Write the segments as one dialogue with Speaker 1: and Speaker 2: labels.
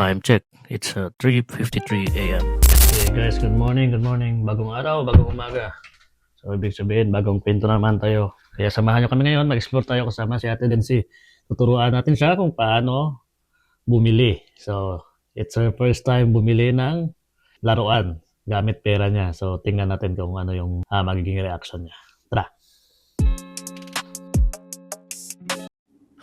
Speaker 1: Time check. It's 3:53 a.m. Hey guys, good morning, good morning. Bagong araw, bagong umaga. So, ibig sabihin, bagong pinto naman tayo. Kaya samahan nyo kami ngayon, mag-explore tayo kasama si Ate Densi. Tuturuan natin siya kung paano bumili. So, it's her first time bumili ng laruan gamit pera niya. So, tingnan natin kung ano yung magiging reaction niya. Tara!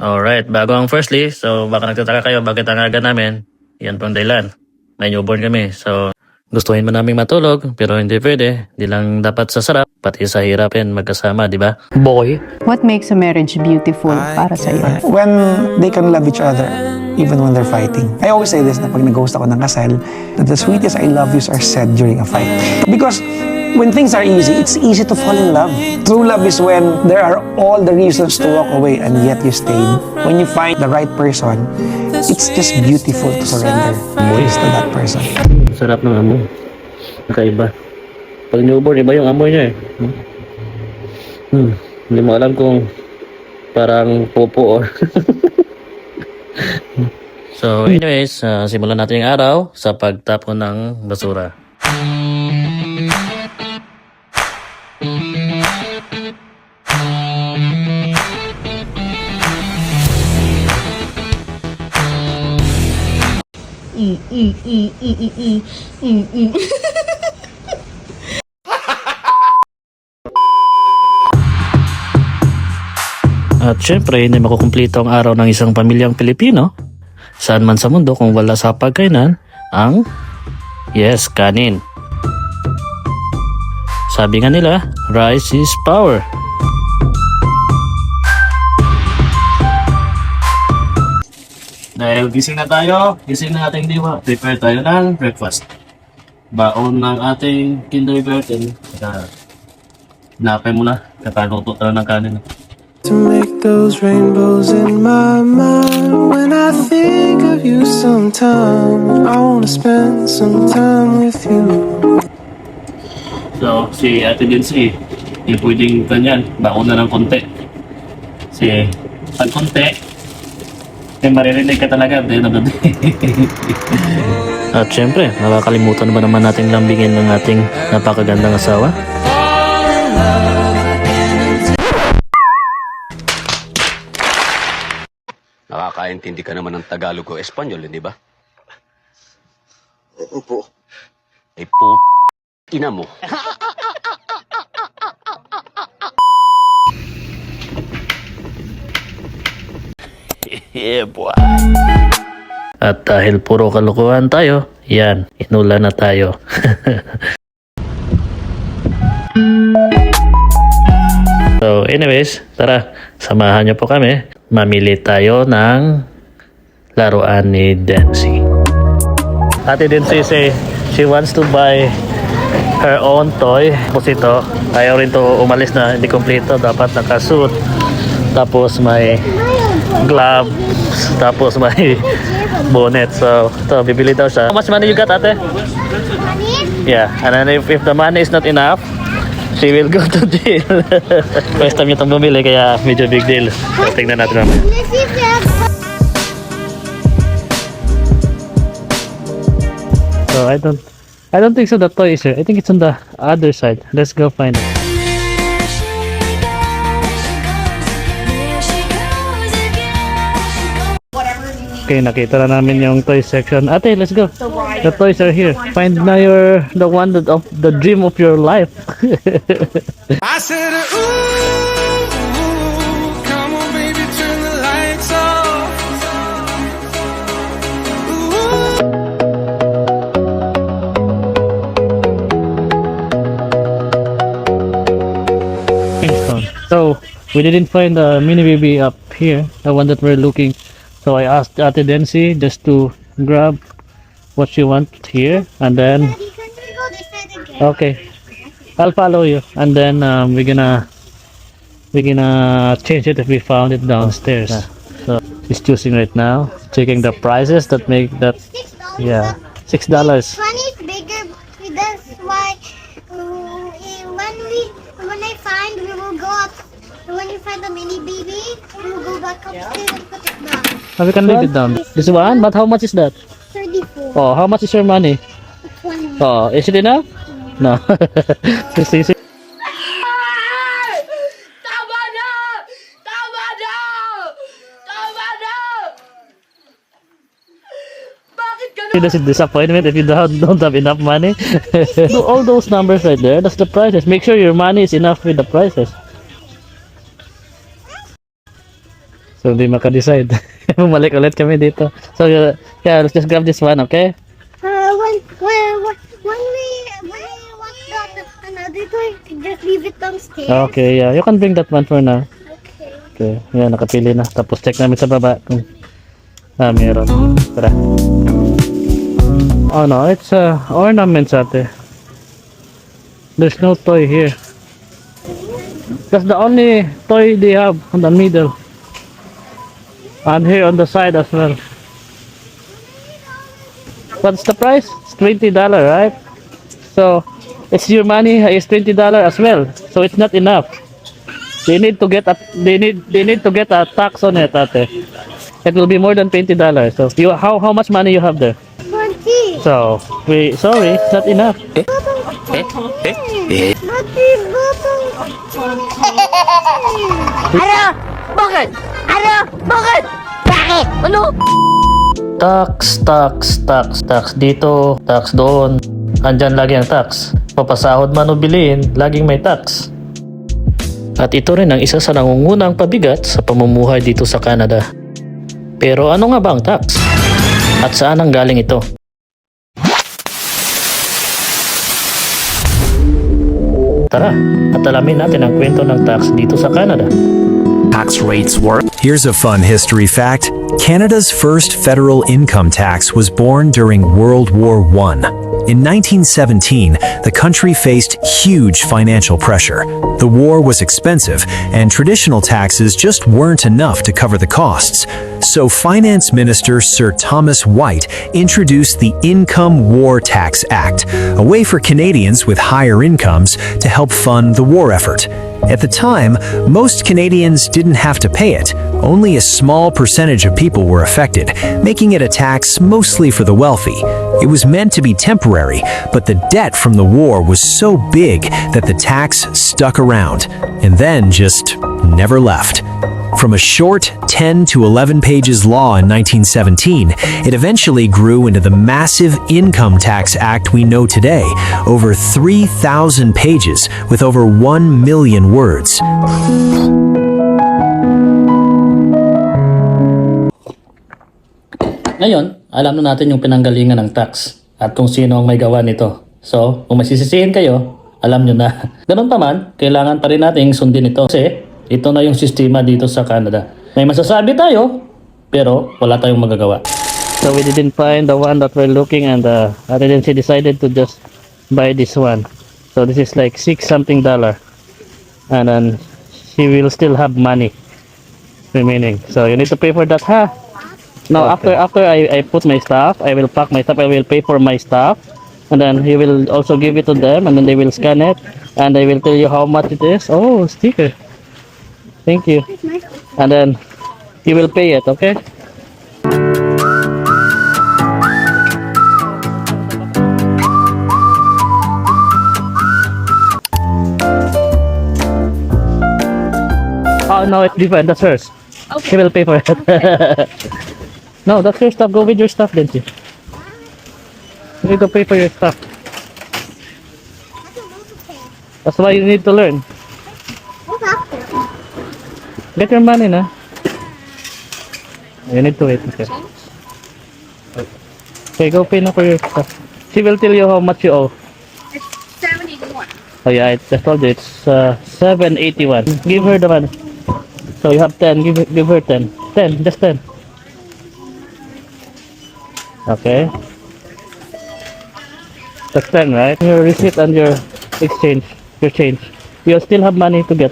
Speaker 1: Alright, bago ang firstly, so baka nagtataka kayo bakit ang aga namin. Yan pang dahilan. May newborn kami. So, gustuhin mo naming matulog, pero hindi pwede. Hindi lang dapat sa sarap, pati sa hirap yan magkasama, di ba? Boy.
Speaker 2: What makes a marriage beautiful para sa iyo?
Speaker 3: When they can love each other, even when they're fighting. I always say this na pag nag-host ako ng kasal, that the sweetest I love yous are said during a fight. Because when things are easy, it's easy to fall in love. True love is when there are all the reasons to walk away and yet you stayed. When you find the right person, it's just beautiful to surrender to that person.
Speaker 1: Sarap ng amoy. Nakaiba. Pag newborn, iba yung amoy niya eh. Hindi mo alam kung parang popo or... So anyways, simulan natin yung araw sa pagtapon ng basura. At syempre, hindi makukumplito ang araw ng isang pamilyang Pilipino saan man sa mundo kung wala sa pagkainan ang kanin. Sabi nga nila, rice is power. Dahil gising na tayo, gising na ating diwa, prepare tayo ng breakfast. Baon ng ating kindergarten. Napay muna, kakaluto tayo ng kanin.
Speaker 4: To make those rainbows in my mind. When I think of you sometime, I wanna spend some time with you.
Speaker 1: So, si Ate Densi, hindi pwedeng ganyan, baon na ng konti. Kasi, pag konti, maririnig ka talaga. At syempre, nakakalimutan ba naman nating lambingin ng ating napakagandang asawa?
Speaker 5: Nakakaintindi ka naman ng Tagalog o Espanyol, hindi ba?
Speaker 6: Opo.
Speaker 5: Ay ina mo.
Speaker 1: Yeah, boy. At dahil puro kalokohan tayo, yan, inula na tayo. So anyways, tara, samahan niyo po kami. Mamili tayo ng laruan ni Densi. Ate Densi say she wants to buy her own toy. Tapos ito, ayaw rin to umalis na hindi kompleto. Dapat nakasuit. Tapos may gloves. Tapos may bonnet. So, ito, bibili daw siya. How much money you got, ate?
Speaker 7: Money?
Speaker 1: Yeah, and then if the money is not enough, she will go to jail. First time niya itong bumili, kaya medyo big deal. So, tingnan natin naman. So, I don't think so the toy is here. I think it's on the other side. Let's go find it. Okay, nakita na namin yung toy section. Ate, let's go. The toys are here. Find na the one that of the dream of your life.
Speaker 4: I said, ooh, come on baby, turn the lights off.
Speaker 1: Kingston. So, we didn't find the mini baby up here, the one that we're looking. So I asked Ate Densi just to grab what she wants here, and then
Speaker 7: Daddy, can we go this side again?
Speaker 1: okay, I'll follow you, and then we're gonna change it if we found it downstairs. So she's choosing right now, checking the prices that make that.
Speaker 7: $6.
Speaker 1: Yeah, $6.
Speaker 7: 20 is bigger. That's why when I find, we will go up. When you find the mini baby, we will go back upstairs and put it down.
Speaker 1: We can leave it down. This one, but how much is that?
Speaker 7: 30
Speaker 1: Oh, how much is your money?
Speaker 7: 20.
Speaker 1: Oh, is it enough? No. Sisi.
Speaker 6: Tama na! Tama na! Tama na! Bakit ganun?
Speaker 1: It is a disappointment if you don't have enough money. All those numbers right there, that's the prices. Make sure your money is enough with the prices. So, hindi maka-decide. Bumalik ulit kami dito. So, yeah, let's just grab this one, okay?
Speaker 7: When we want that another toy, just leave it downstairs.
Speaker 1: Okay, yeah. You can bring that one for now.
Speaker 7: Okay.
Speaker 1: Okay, yeah, nakapili na. Tapos check namin sa baba kung meron. Tara. Oh no, it's ornaments ate. There's no toy here. That's the only toy they have on the middle. And here on the side as well. What's the price? It's $20, right? So it's your money is $20 as well. So it's not enough. They need to get a tax on it, ate. It will be more than $20. So you how much money you have there?
Speaker 7: 20.
Speaker 1: So sorry, it's not enough.
Speaker 6: Bakit? Ano? Bakit? Bakit? Ano?
Speaker 1: Tax dito, tax doon. Andyan lagi ang tax. Papasahod man o bilhin, laging may tax. At ito rin ang isa sa nangungunang pabigat sa pamumuhay dito sa Canada. Pero ano nga ba ang tax? At saan ang galing ito? Tara, at alamin natin ang kwento ng tax dito sa Canada.
Speaker 8: Tax rates work. Here's a fun history fact. Canada's first federal income tax was born during World War I. In 1917, the country faced huge financial pressure. The war was expensive, and traditional taxes just weren't enough to cover the costs. So Finance Minister Sir Thomas White introduced the Income War Tax Act, a way for Canadians with higher incomes to help fund the war effort. At the time, most Canadians didn't have to pay it. Only a small percentage of people were affected, making it a tax mostly for the wealthy. It was meant to be temporary, but the debt from the war was so big that the tax stuck around, and then just never left. From a short 10 to 11 pages law in 1917, it eventually grew into the massive Income Tax Act we know today, over 3,000 pages with over 1 million words.
Speaker 1: Ngayon, alam na natin yung pinanggalingan ng tax at kung sino ang may gawa nito. So, kung masisisihin kayo, alam nyo na. Ganun pa man, kailangan pa rin nating sundin ito kasi ito na yung sistema dito sa Canada. May masasabi tayo, pero wala tayong magagawa. So we didn't find the one that we're looking and our agency decided to just buy this one. So this is like $6 something. And then she will still have money remaining. So you need to pay for that, ha? No, after I put my stuff, I will pack my stuff, I will pay for my stuff. And then he will also give it to them and then they will scan it and they will tell you how much it is. Oh, sticker. Thank you. And then you will pay it, okay? Oh no, it's different. That's hers. Okay. He will pay for it. No, that's your stuff. Go with your stuff, then. You need to pay for your stuff. That's why you need to learn.
Speaker 7: What's after?
Speaker 1: Get your money, na. You need to wait. Okay. Okay, go pay na for your stuff. She will tell you how much you owe.
Speaker 6: It's 71.
Speaker 1: Oh yeah, I told you it's $7.81. Give her the money. So you have 10. Give her 10. 10, just 10. Okay. That's 10, right? Your receipt and your exchange, your change. You'll still have money to get.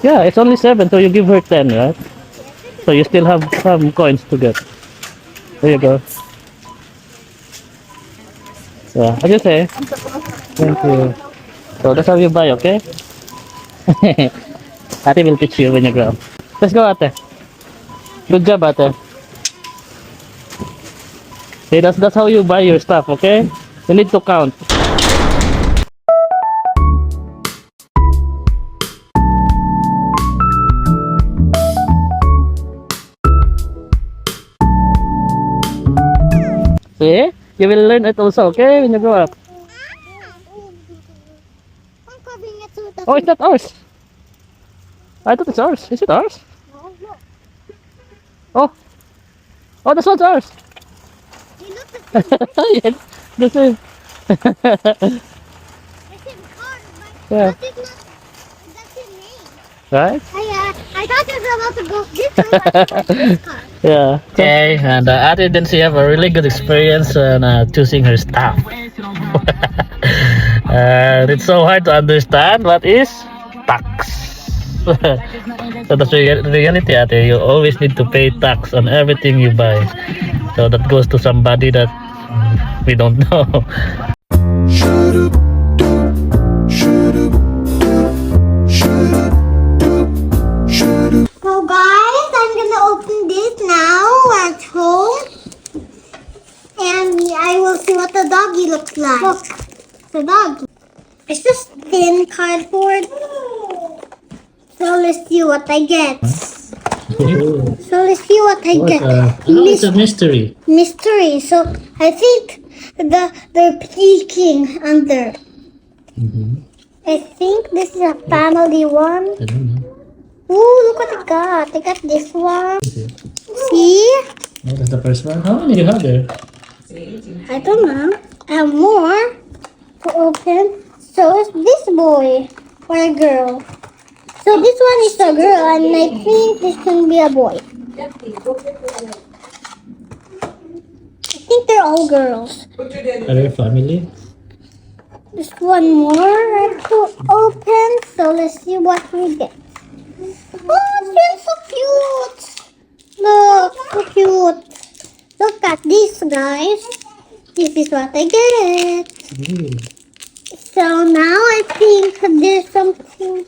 Speaker 1: Yeah, it's only 7, so you give her 10, right? So you still have some coins to get. There you go. Yeah, what do you say? Thank you. So that's how you buy, okay? Ate will teach you when you grow up. Let's go, ate. Good job, ate. Okay, that's how you buy your stuff, okay? You need to count. See? You will learn it also, okay? When you grow up.
Speaker 7: I'm covering it so that
Speaker 1: Oh, it's not ours. I thought it's ours. Is it ours? Oh. Oh, this one's ours.
Speaker 7: you look at
Speaker 1: Yes, this is.
Speaker 7: it's in cars, but
Speaker 1: Yeah.
Speaker 7: that is not, that's in name.
Speaker 1: Right?
Speaker 7: I thought it was about to go this way, but this car.
Speaker 1: Yeah. Okay, and Ate Densi have a really good experience on choosing her staff. And it's so hard to understand what is tax. So that's the reality, Ate. You always need to pay tax on everything you buy. So that goes to somebody that we don't know.
Speaker 7: So guys, I'm gonna open this now at home. And I will see what the doggy looks like. Look, the doggy. It's just thin cardboard. So let's see what I get. So let's see what I get.
Speaker 1: It's a mystery.
Speaker 7: Mystery. So I think they're peeking under. I think this is a family one.
Speaker 1: I don't know.
Speaker 7: Ooh, look what I got. I got this one. See?
Speaker 1: Oh, that's the first one. How many do you have there?
Speaker 7: I don't know. I have more to open. So is this boy or a girl? So this one is a girl and I think this can be a boy. I think they're all girls.
Speaker 1: Are they family?
Speaker 7: There's one more to open. So let's see what we get. Oh, it's so cute. Look, so cute. Look at this, guys. This is what I get. So now I think there's something.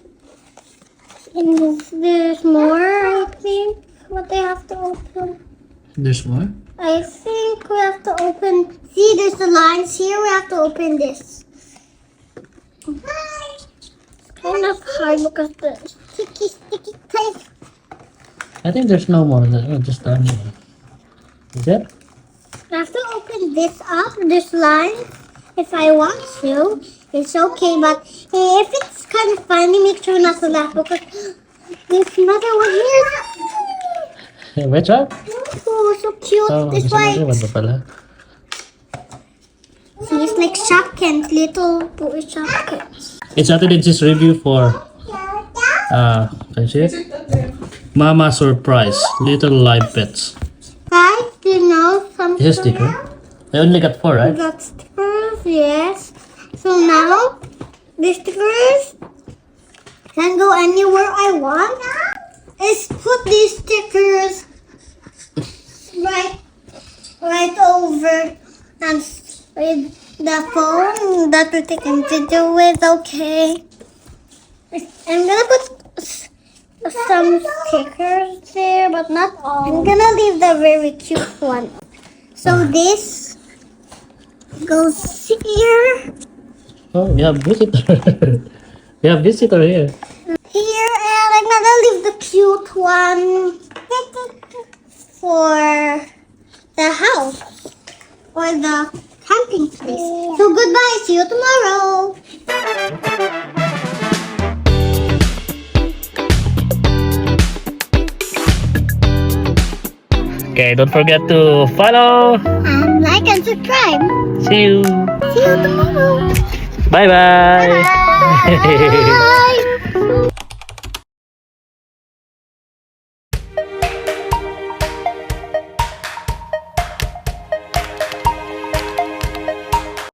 Speaker 7: And there's more, I think. What I have to open.
Speaker 1: There's more?
Speaker 7: I think we have to open. See, there's the lines here. We have to open this. It's kind of hard because the sticky tape.
Speaker 1: I think there's no more. Just done. Is it?
Speaker 7: I have to open this up. This line. If I want to, it's okay. But if it's kind of funny, make sure not to laugh because there's another one here.
Speaker 1: Which one?
Speaker 7: Oh, so cute. This
Speaker 1: there's
Speaker 7: white.
Speaker 1: another one pa pala.
Speaker 7: See, it's like Shopkins, little boy Shopkins.
Speaker 1: It's Ate Densi's review for can you see it? Mama Surprise, Little Live Pets.
Speaker 7: Guys, do you know something?
Speaker 1: Is it a sticker? I only got 4, right?
Speaker 7: Got stickers, yes. So now, the stickers can go anywhere I want. Let's put these stickers right over and with the phone that we're taking video with, okay? I'm gonna put some stickers there, but not all. I'm gonna leave the very cute one. So this goes here.
Speaker 1: Oh, we have visitor. We have visitor here.
Speaker 7: Here, and I'm gonna leave the cute one for the house or the camping place. So goodbye, see you tomorrow.
Speaker 1: Okay, don't forget to follow.
Speaker 7: And like and subscribe.
Speaker 1: See you.
Speaker 7: See you tomorrow.
Speaker 1: Bye-bye.
Speaker 7: Bye.